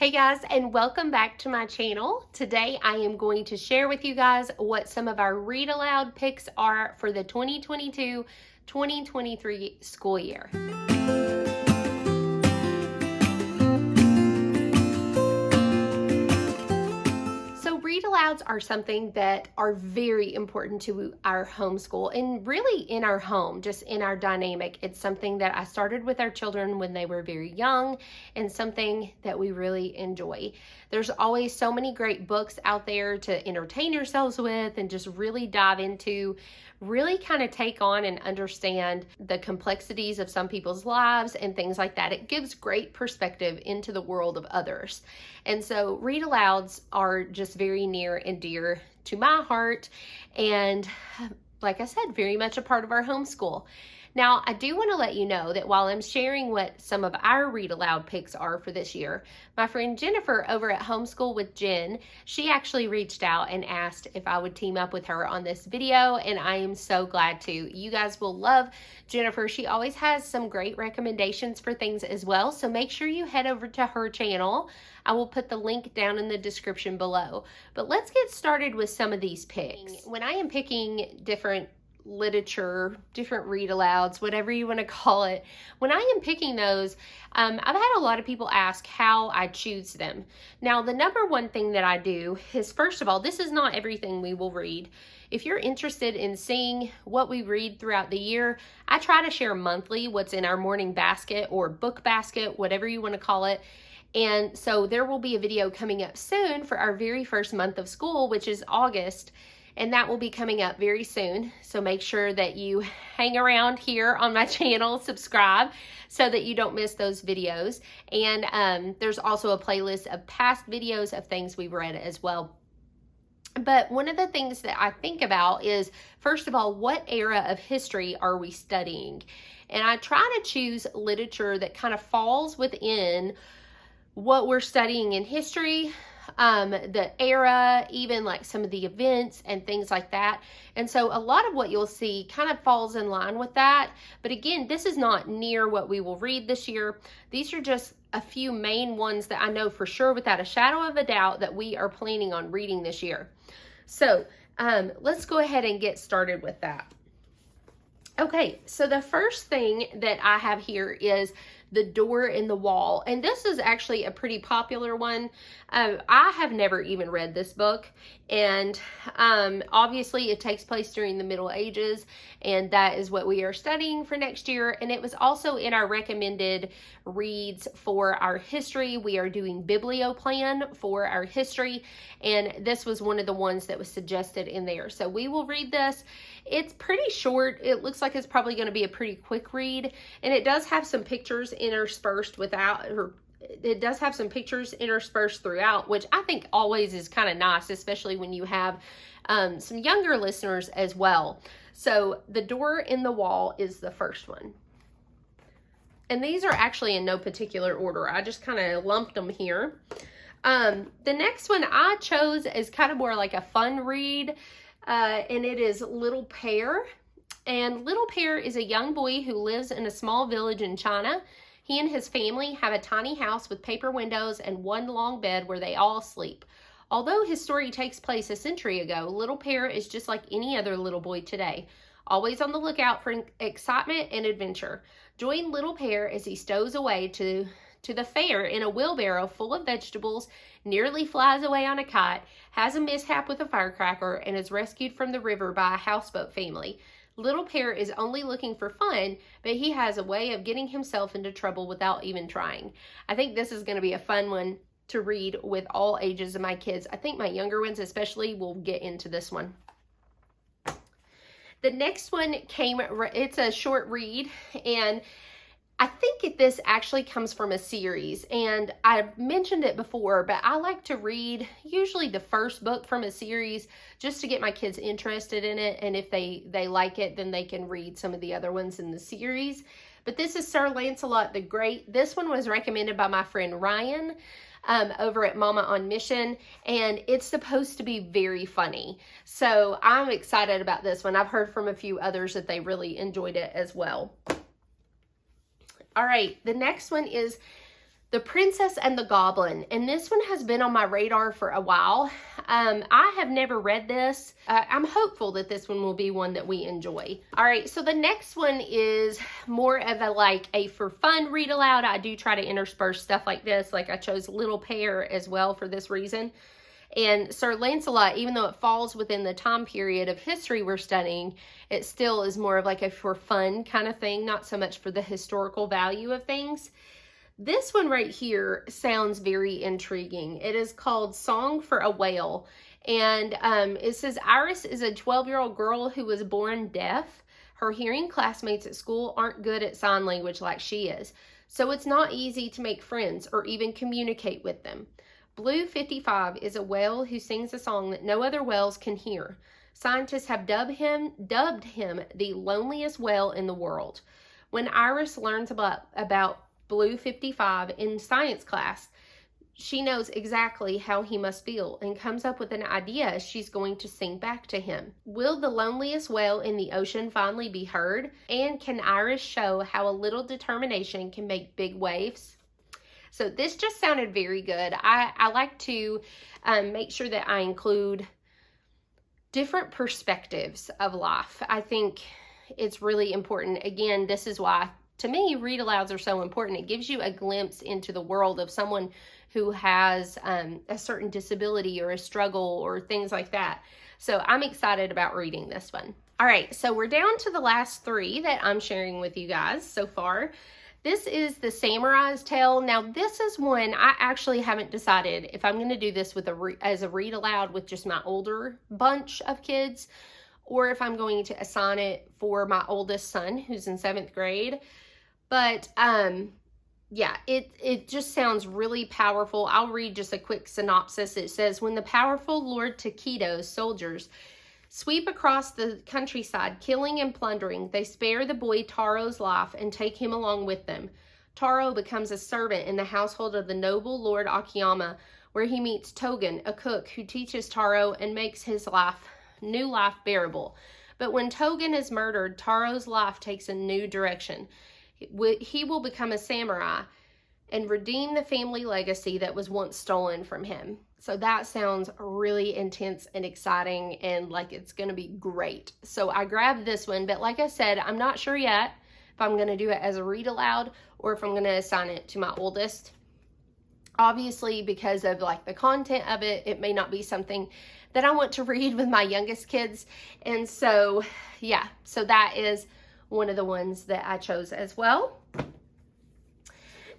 Hey guys, and welcome back to my channel. Today I am going to share with you guys what some of our read aloud picks are for the 2022-2023 school year. Read alouds are something that are very important to our homeschool and really in our home, just in our dynamic. It's something that I started with our children when they were very young and something that we really enjoy. There's always so many great books out there to entertain yourselves with and just really dive into, really kind of take on and understand the complexities of some people's lives and things like that. It gives great perspective into the world of others. And so read alouds are just very near and dear to my heart. And like I said, very much a part of our homeschool. Now, I do want to let you know that while I'm sharing what some of our read aloud picks are for this year, my friend Jennifer over at Homeschool with Jen, she actually reached out and asked if I would team up with her on this video, and I am so glad to. You guys will love Jennifer. She always has some great recommendations for things as well, so make sure you head over to her channel. I will put the link down in the description below. But let's get started with some of these picks. When I am picking different literature, different read alouds, whatever you want to call it, when I am picking those, I've had a lot of people ask how I choose them. Now, the number one thing that I do is, first of all, this is not everything we will read. If you're interested in seeing what we read throughout the year, I try to share monthly what's in our morning basket or book basket, whatever you want to call it. And so there will be a video coming up soon for our very first month of school, which is August. And that will be coming up very soon. So make sure that you hang around here on my channel, subscribe, so that you don't miss those videos. And there's also a playlist of past videos of things we've read as well. But one of the things that I think about is, first of all, what era of history are we studying? And I try to choose literature that kind of falls within what we're studying in history, the era, even like some of the events and things like that. And so a lot of what you'll see kind of falls in line with that. But again, this is not near what we will read this year. These are just a few main ones that I know for sure without a shadow of a doubt that we are planning on reading this year. So let's go ahead and get started with that. Okay, so the first thing that I have here is The Door in the Wall. And this is actually a pretty popular one. I have never even read this book. And obviously it takes place during the Middle Ages. And that is what we are studying for next year. And it was also in our recommended reads for our history. We are doing Biblioplan for our history. And this was one of the ones that was suggested in there. So we will read this. It's pretty short. It looks like it's probably going to be a pretty quick read. And it does have some pictures interspersed it does have some pictures interspersed throughout, which I think always is kind of nice, especially when you have some younger listeners as well. So The Door in the Wall is the first one. And these are actually in no particular order. I just kind of lumped them here. The next one I chose is kind of more like a fun read, and it is Little Pear. And Little Pear is a young boy who lives in a small village in China. He and his family have a tiny house with paper windows and one long bed where they all sleep. Although his story takes place a century ago, Little Pear is just like any other little boy today, always on the lookout for excitement and adventure. Join Little Pear as he stows away to the fair in a wheelbarrow full of vegetables, nearly flies away on a kite, has a mishap with a firecracker, and is rescued from the river by a houseboat family. Little Pear is only looking for fun, but he has a way of getting himself into trouble without even trying. I think this is going to be a fun one to read with all ages of my kids. I think my younger ones especially will get into this one. The next one it's a short read, and I think this actually comes from a series, and I've mentioned it before, but I like to read usually the first book from a series just to get my kids interested in it, and if they like it, then they can read some of the other ones in the series. But this is Sir Lancelot the Great. This one was recommended by my friend Ryan over at Mama on Mission, and it's supposed to be very funny. So I'm excited about this one. I've heard from a few others that they really enjoyed it as well. All right, the next one is The Princess and the Goblin, and this one has been on my radar for a while. I have never read this. I'm hopeful that this one will be one that we enjoy. All right, so the next one is more of a for fun read aloud. I do try to intersperse stuff like this. Like I chose Little Pear as well for this reason. And Sir Lancelot, even though it falls within the time period of history we're studying, it still is more of like a for fun kind of thing, not so much for the historical value of things. This one right here sounds very intriguing. It is called Song for a Whale. And it says, Iris is a 12-year-old girl who was born deaf. Her hearing classmates at school aren't good at sign language like she is. So it's not easy to make friends or even communicate with them. Blue 55 is a whale who sings a song that no other whales can hear. Scientists have dubbed him the loneliest whale in the world. When Iris learns about Blue 55 in science class, she knows exactly how he must feel and comes up with an idea she's going to sing back to him. Will the loneliest whale in the ocean finally be heard? And can Iris show how a little determination can make big waves? So this just sounded very good. I like to make sure that I include different perspectives of life. I think it's really important. Again, this is why, to me, read alouds are so important. It gives you a glimpse into the world of someone who has a certain disability or a struggle or things like that. So I'm excited about reading this one. All right, so we're down to the last three that I'm sharing with you guys so far. This is The Samurai's Tale. Now, this is one I actually haven't decided if I'm going to do this with as a read aloud with just my older bunch of kids, or if I'm going to assign it for my oldest son who's in 7th grade. But yeah, it just sounds really powerful. I'll read just a quick synopsis. It says, when the powerful Lord Taquito's soldiers sweep across the countryside, killing and plundering, they spare the boy Taro's life and take him along with them. Taro becomes a servant in the household of the noble Lord Akiyama, where he meets Togen, a cook who teaches Taro and makes his new life bearable. But when Togen is murdered, Taro's life takes a new direction. He will become a samurai and redeem the family legacy that was once stolen from him. So that sounds really intense and exciting and like it's going to be great. So I grabbed this one, but like I said, I'm not sure yet if I'm going to do it as a read aloud or if I'm going to assign it to my oldest. Obviously, because of like the content of it, it may not be something that I want to read with my youngest kids. And so, yeah, so that is one of the ones that I chose as well.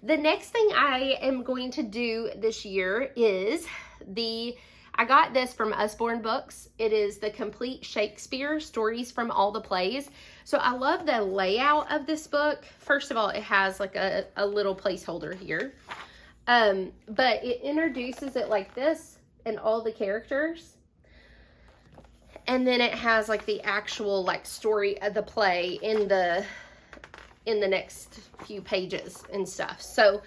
The next thing I am going to do this year is I got this from Usborne Books. It is the Complete Shakespeare Stories from All the Plays. So I love the layout of this book. First of all, it has like a little placeholder here. But it introduces it like this and all the characters. And then it has like the actual like story of the play in the next few pages and stuff. So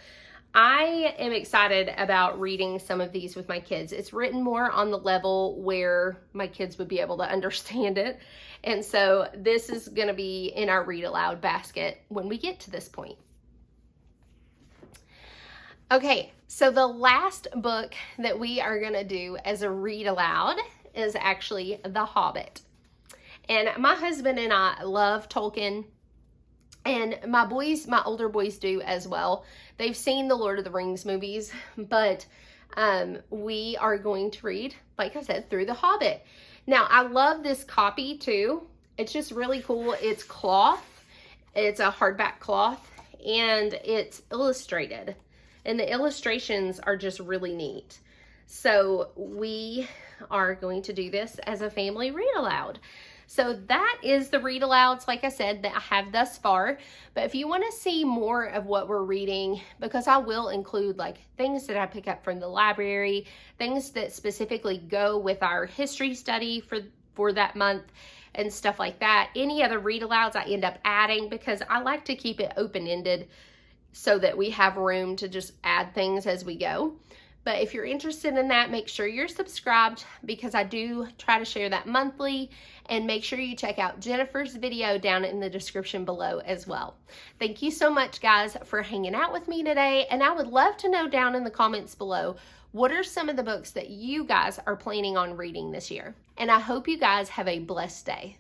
I am excited about reading some of these with my kids. It's written more on the level where my kids would be able to understand it. And so this is going to be in our read aloud basket when we get to this point. Okay, so the last book that we are going to do as a read aloud is actually The Hobbit. And my husband and I love Tolkien. And my older boys do as well. They've seen the Lord of the Rings movies, but we are going to read, like I said, through The Hobbit. Now, I love this copy too. It's just really cool. It's cloth. It's a hardback cloth, and it's illustrated. And the illustrations are just really neat. So we are going to do this as a family read aloud. So that is the read alouds, like I said, that I have thus far. But if you want to see more of what we're reading, because I will include like things that I pick up from the library, things that specifically go with our history study for that month and stuff like that. Any other read alouds I end up adding because I like to keep it open-ended so that we have room to just add things as we go. But if you're interested in that, make sure you're subscribed because I do try to share that monthly. And make sure you check out Jennifer's video down in the description below as well. Thank you so much, guys, for hanging out with me today. And I would love to know down in the comments below, what are some of the books that you guys are planning on reading this year? And I hope you guys have a blessed day.